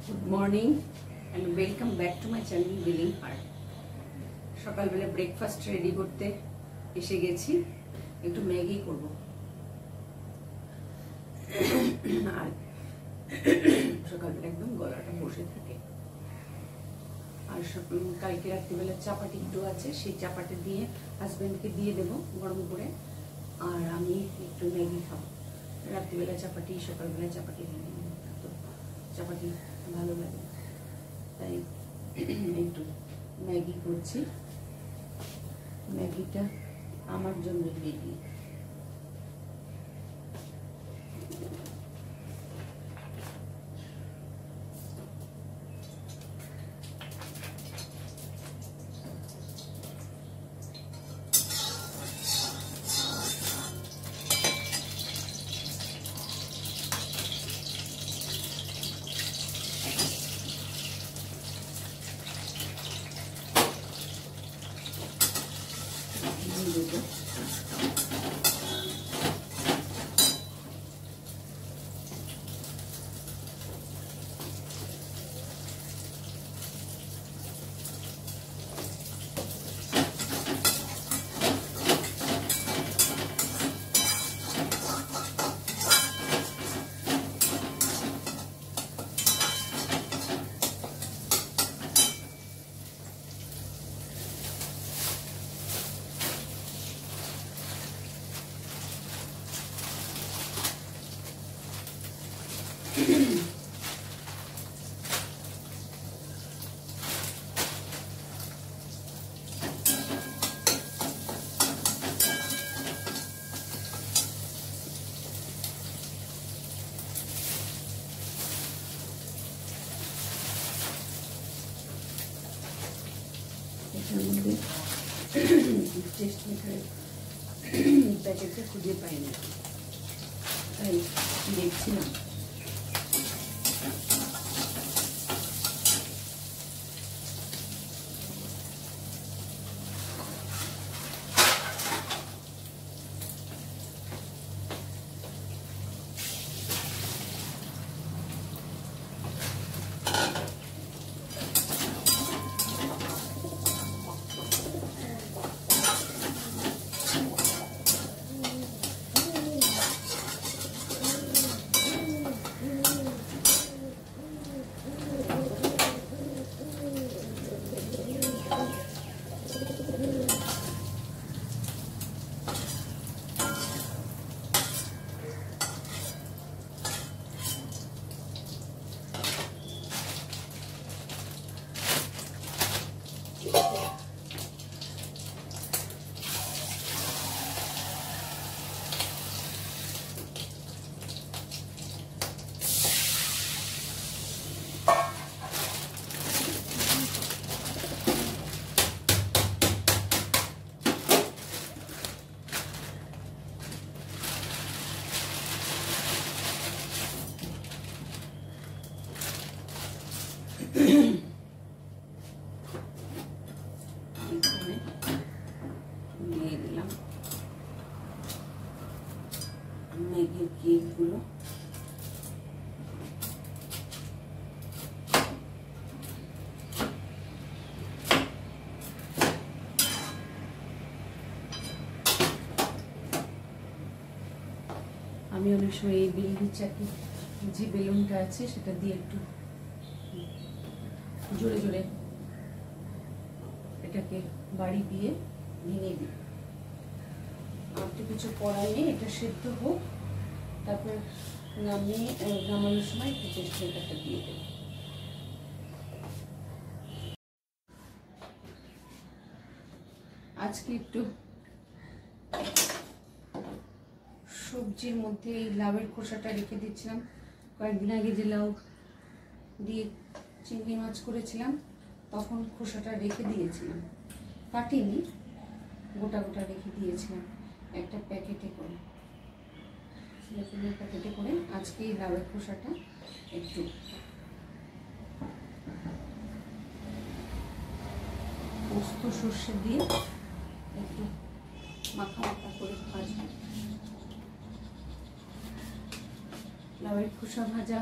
Good morning and welcome back to my channel willing heart. সকালবেলা breakfast ready করতে এসে গেছি। একটু ম্যাগি করব আর সকালবেলা একদম গলাটা বসে থাকে। আর কালকে রাত্রিবেলা চাপাটি একটু আছে, সেই চাপাটি দিয়ে হাজব্যান্ডকে দিয়ে দেবো গরম করে, আর আমি একটু ম্যাগি খাবো। রাত্রিবেলা চাপাটি, সকালবেলা চাপাটি, তো চাপাটি ভালো লাগে, তাই একটু ম্যাগি করছি। ম্যাগিটা আমার জন্য রেডি। এটার মধ্যে টেস্ট মেকারের প্যাকেটটা খুঁজে পাই না, তাই দেখছিলাম। নিয়ে দিলাম ম্যাগির কেকগুলো। আমি অনেক সময় এই বেলুন চাকি, যে বেলুনটা আছে সেটা দিয়ে একটু জোরে জোরে এটাকে বাড়ি দিয়ে ভেঙে দিই। আর তো কিছু করার নেই, এটা সেদ্ধ হোক, তারপর নামানোর সময় একটু টেস্ট মেকারটা দিয়ে দেব। আজকে একটু সবজির মধ্যে এই লাউয়ের খোসাটা রেখে দিচ্ছিলাম। কয়েকদিন আগে যে লাউ দিয়ে চিংড়ি মাছ করেছিলাম, তখন খোসাটা রেখে দিয়েছিলাম, কাটিনি, গোটা গোটা রেখে দিয়েছিলাম একটা প্যাকেটে করে, প্যাকেটে করে। আজকে এই লাউয়ের খোসাটা একটু পোস্ত সর্ষে দিয়ে একটু মাখা মাখা করে ভাজবো। লাউয়ের খোসা ভাজা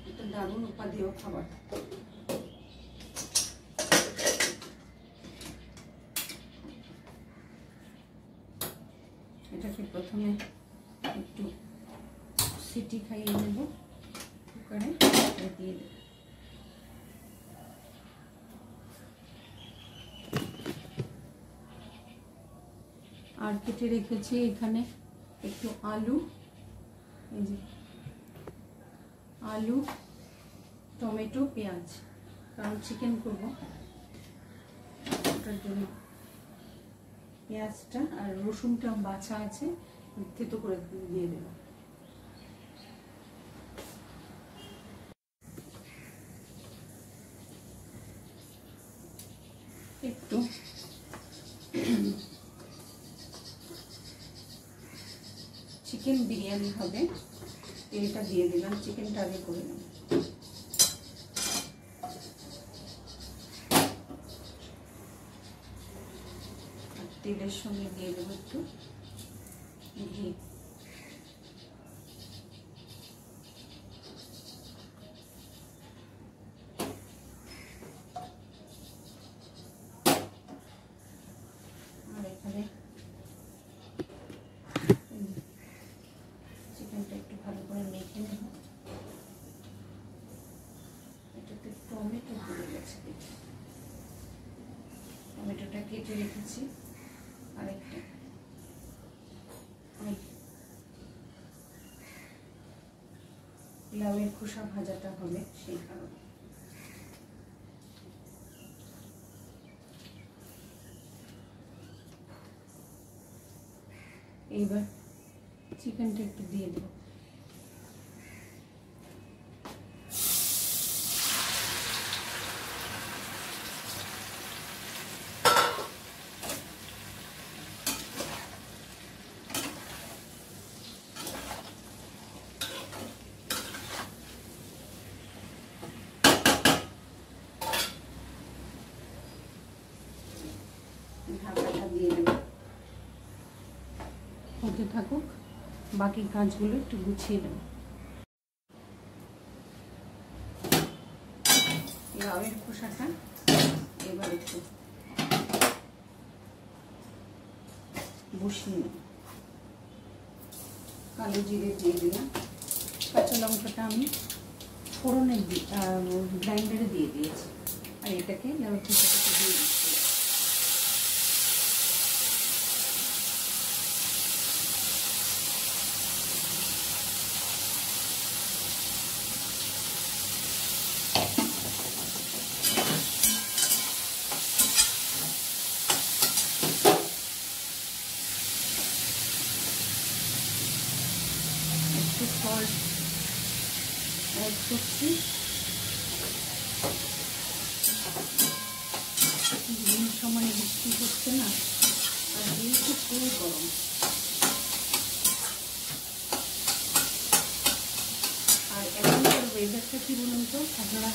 একটা দারুণ উপাদেয় খাবার। এটাকে প্রথমে একটু সিটি খাইয়ে নেব, কুকারে দিয়ে দেব। আর কেটে রেখেছি এখানে একটু আলু, এই যে আলু, টমেটো, পেঁয়াজ, কারণ চিকেন করব ওটার জন্য পেঁয়াজটা আর রসুনটা বাছা আছে, থেতো করে দিয়ে দেব। একটু চিকেন বিরিয়ানি হবে, তেলটা দিয়ে দিলাম, চিকেনটা আগে করে নেব। তেলের সঙ্গে দিয়ে দেবো একটু ঘি। আর এখানে চিকেনটা একটু ভালো করে মেখে নেব। এটাতে টমেটো পড়ে গেছে, টমেটোটা কেটে রেখেছি। আরেকটা লাউয়ের খোসা ভাজাটা হবে, সেই কারণে। এইবার চিকেনটা একটু দিয়ে দেব। ঢাকাটা দিয়ে দেব, হতে থাকুক, বাকি কাজগুলো একটু গুছিয়ে দেব। লাউয়ের খোসাটা এবার একটু বসিয়ে নেব। কালো জিরে দিয়ে দিলাম, কাঁচা লঙ্কাটা আমি ফোড়নে গ্রাইন্ডারে দিয়ে দিয়েছি, আর এটাকে লাউয়ের খোসাটাকে দিয়ে দিচ্ছি। একটু সল্ট অ্যাড করছি, সমানে বৃষ্টি হচ্ছে না, আর যেহেতু খুবই গরম। আর এখনকার ওয়েদারটা কি বলুন তো, আপনারা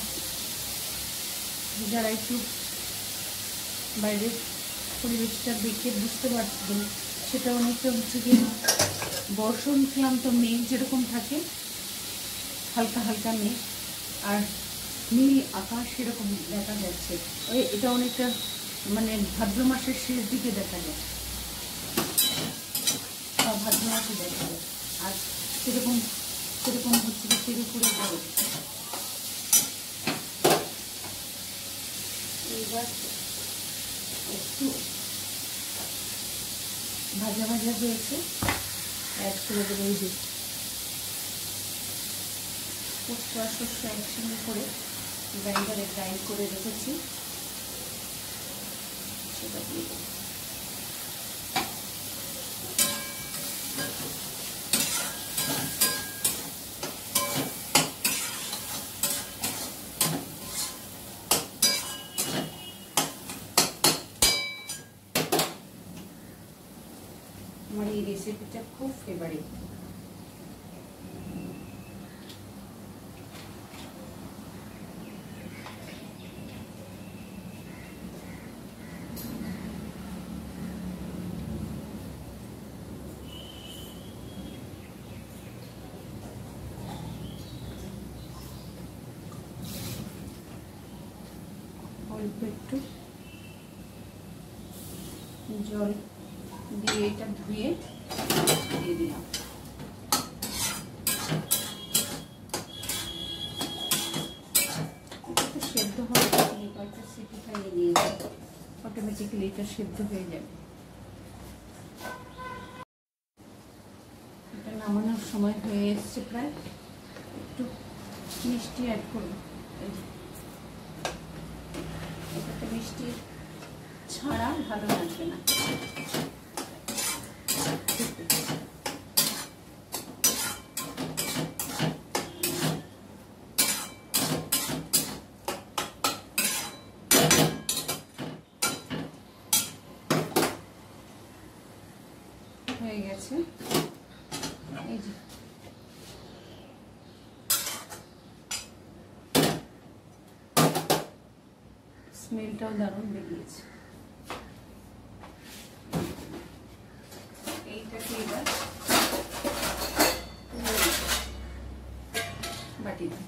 যারা একটু বাইরের পরিবেশটা দেখে বুঝতে পারছেন, সেটা অনেকটা হচ্ছে কি বর্ষণ ক্লান্ত মেঘ যেরকম থাকে, হালকা হালকা মেঘ আর নীল আকাশ সেরকম দেখা যাচ্ছে। এটা অনেকটা মানে ভাদ্র মাসের শেষ দিকে দেখা যায়, বা ভাদ্র মাসে দেখা যায়। আর সেরকম সেরকম হচ্ছে কি তিরুপুরে গরম। এইবার একটু ভাজা ভাজা হয়েছে, অ্যাড করে দেবো এই যে পোস্ত আর শস্য একসঙ্গে করে গ্রাইন্ডারে গ্রাইন্ড করে রেখেছি, সেটা দিয়ে দেবো। আমার এই রেসিপিটা খুব ফেভারিট। অল্প একটু জল দিয়ে এটা ধুয়ে দিয়ে দিলাম। এটা সেদ্ধ হবে, কয়েকটা সিটি খাইয়ে দিয়ে অটোমেটিক্যালি এটা সেদ্ধ হয়ে যাবে। এটা নামানোর সময় হয়ে এসছে প্রায়। একটু মিষ্টি অ্যাড করব। এটাতে মিষ্টি ছাড়া ভালো লাগবে না। হয়ে গেছে। এই যে স্মেলটাও দারুণ বেরিয়েছে। এইটাকে এবার বাটি দিই।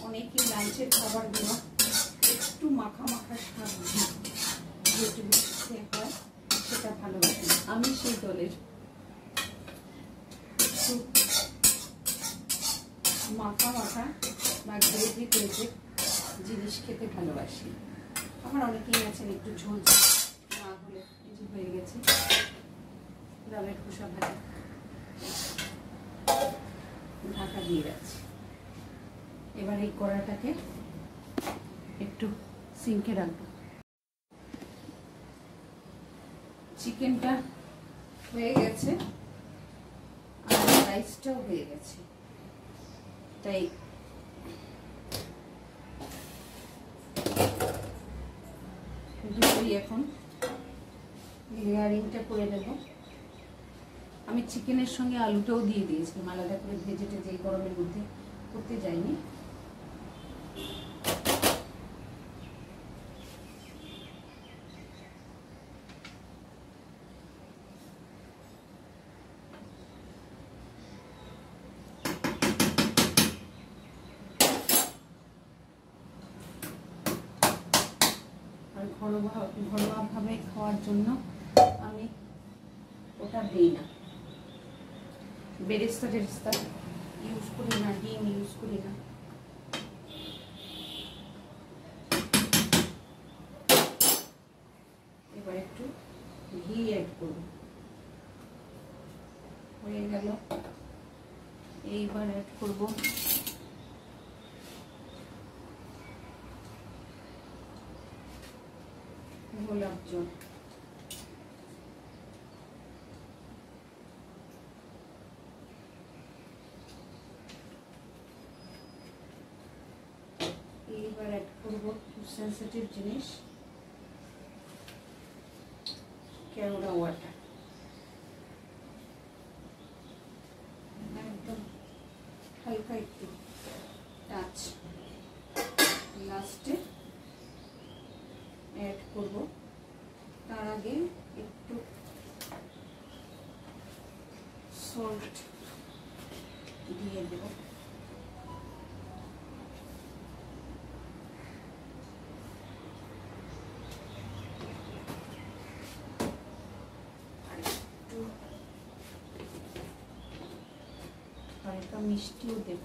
অনেকে লাঞ্চের খাবারগুলো একটু মাখা মাখা স্বাদ হয়, সেটা ভালো লাগে। আমি সেই দলের। মাখা মাখা বা গ্রেভি গ্রেভি জিনিস খেতে ভালোবাসি। আমার অনেকেই আছেন একটু ঝোল না হলে। এই যে হয়ে গেছে ডালের খোসা ভাজা, ঢাকা দিয়ে রাখছি। এবার এই কড়াটাকে একটু সিঙ্কে রাখবো। চিকেনটা হয়ে গেছে আর রাইসটাও হয়ে গেছে, তাই দুটোই এখন লেয়ারিংটা করে দেব। আমি চিকেনের সঙ্গে আলুটাও দিয়ে দিয়েছিলাম, আলাদা করে ভেজে টেজে গরমের মধ্যে করতে যাইনি। আর ঘরোয়াভাবে খাওয়ার জন্য আমি ওটা দিই না, বেরেস্তা টেরেস্তা ইউজ করি না, ডিম ইউজ করি না। এবার একটু ঘি অ্যাড করব। হয়ে গেল। এইবার অ্যাড করব গোলাপ জল। এইবার অ্যাড করব সেন্সিটিভ জিনিস, কেওড়া ওয়াটার। একদম হালকা একটু টাচ। লাস্টে অ্যাড করব, তার আগে একটু সল্ট দিয়ে দেব। হালকা মিষ্টিও দেব।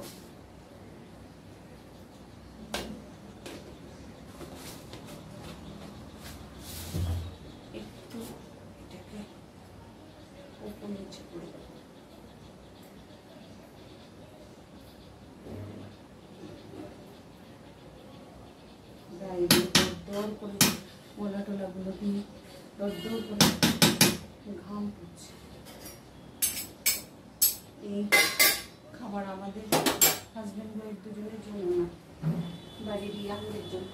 একটু এটাকে উপর নিচে করে দেব। গায়ে দিয়ে দর করে মোলা টোলাগুলো দিয়ে দর করে ঘাম পড়ছে। এই খাবার আমাদের হাজব্যান্ড ওয়াইফ দুজনের জন্য না, বাড়ির ইয়াংদের জন্য।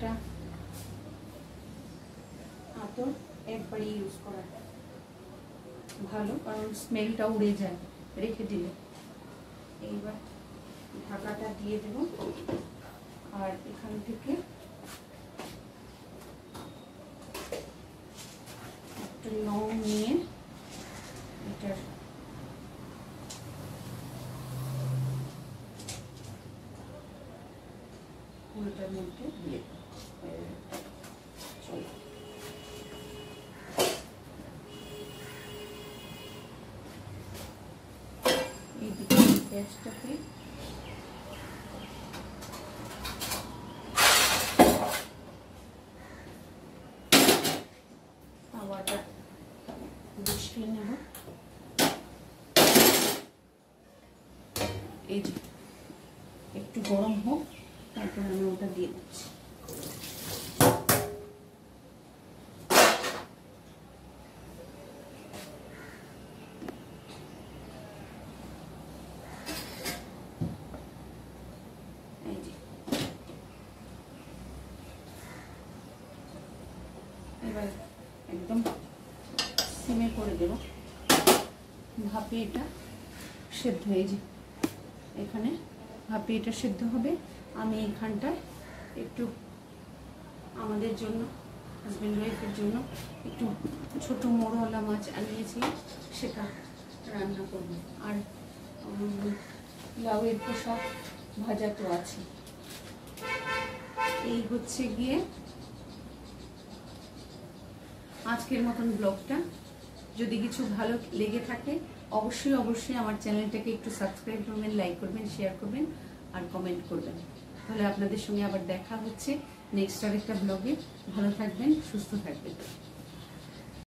একটা আতর একবারই ইউজ করা ভালো, কারণ স্মেলটা উড়ে যায় রেখে দিলে। এইবার ঢাকাটা দিয়ে দেব, আর এখান থেকে একটা লং নিয়ে এটার পুরোটার মধ্যে দিয়ে চলো। এইদিকে পেঁয়াজটাকে তাওয়াটা বসিয়ে নেব। এই যে একটু গরম হোক, তারপর আমি ওটা দিয়ে দিচ্ছি। এই যে এবার একদম সিমে করে দেব, ভাপে এটা সেদ্ধ হয়ে যায়। এখানে ভাপে এটা সেদ্ধ হবে। আমি এইখানটায় একটু আমাদের জন্য, হাজব্যান্ড ওয়াইফের জন্য একটু ছোট মোড়ওয়ালা মাছ আনিয়েছি, সেটা রান্না করব। আর লাউয়ের খোসা ভাজা তো আছে। এই হচ্ছে গিয়ে আজকের মতন ব্লগটা। যদি কিছু ভালো লেগে থাকে অবশ্যই অবশ্যই আমার চ্যানেলটাকে একটু সাবস্ক্রাইব করবেন, লাইক করবেন, শেয়ার করবেন আর কমেন্ট করবেন। তাহলে আপনাদের সঙ্গে আবার দেখা হচ্ছে নেক্সট আরেকটা ব্লগে। ভালো থাকবেন, সুস্থ থাকবেন।